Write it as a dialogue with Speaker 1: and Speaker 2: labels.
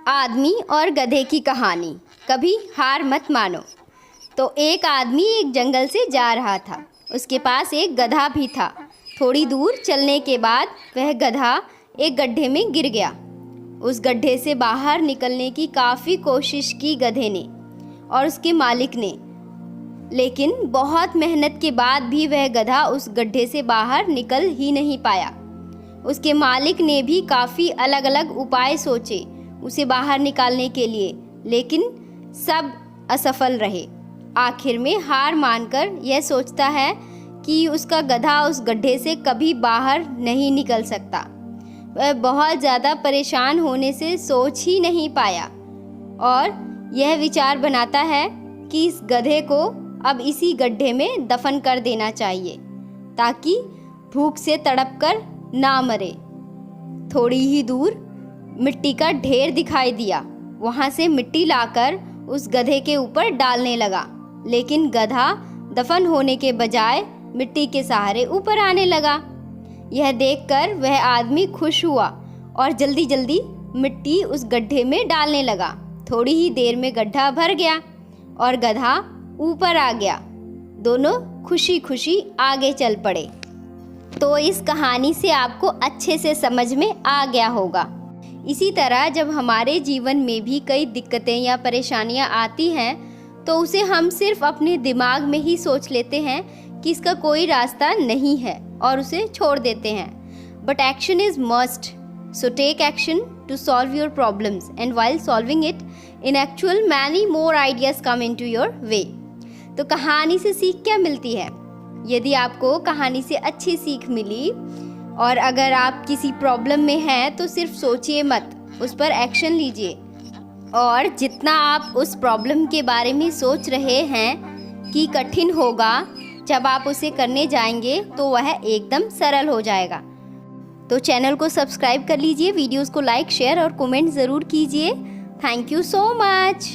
Speaker 1: आदमी और गधे की कहानी। कभी हार मत मानो। तो एक आदमी एक जंगल से जा रहा था। उसके पास एक गधा भी था। थोड़ी दूर चलने के बाद वह गधा एक गड्ढे में गिर गया। उस गड्ढे से बाहर निकलने की काफ़ी कोशिश की गधे ने और उसके मालिक ने, लेकिन बहुत मेहनत के बाद भी वह गधा उस गड्ढे से बाहर निकल ही नहीं पाया। उसके मालिक ने भी काफ़ी अलग अलग उपाय सोचे उसे बाहर निकालने के लिए, लेकिन सब असफल रहे। आखिर में हार मानकर यह सोचता है कि उसका गधा उस गड्ढे से कभी बाहर नहीं निकल सकता। वह बहुत ज़्यादा परेशान होने से सोच ही नहीं पाया और यह विचार बनाता है कि इस गधे को अब इसी गड्ढे में दफन कर देना चाहिए ताकि भूख से तड़पकर ना मरे। थोड़ी ही दूर मिट्टी का ढेर दिखाई दिया। वहाँ से मिट्टी लाकर उस गधे के ऊपर डालने लगा, लेकिन गधा दफन होने के बजाय मिट्टी के सहारे ऊपर आने लगा। यह देखकर वह आदमी खुश हुआ और जल्दी जल्दी मिट्टी उस गड्ढे में डालने लगा। थोड़ी ही देर में गड्ढा भर गया और गधा ऊपर आ गया। दोनों खुशी खुशी आगे चल पड़े। तो इस कहानी से आपको अच्छे से समझ में आ गया होगा। इसी तरह जब हमारे जीवन में भी कई दिक्कतें या परेशानियां आती हैं तो उसे हम सिर्फ अपने दिमाग में ही सोच लेते हैं कि इसका कोई रास्ता नहीं है और उसे छोड़ देते हैं। But action is must, so take action to solve your problems, and while solving it in actual many more ideas come into your way। तो कहानी से सीख क्या मिलती है? यदि आपको कहानी से अच्छी सीख मिली और अगर आप किसी प्रॉब्लम में हैं तो सिर्फ सोचिए मत, उस पर एक्शन लीजिए। और जितना आप उस प्रॉब्लम के बारे में सोच रहे हैं कि कठिन होगा, जब आप उसे करने जाएंगे तो वह एकदम सरल हो जाएगा। तो चैनल को सब्सक्राइब कर लीजिए, वीडियोस को लाइक, शेयर और कमेंट ज़रूर कीजिए। Thank you so much.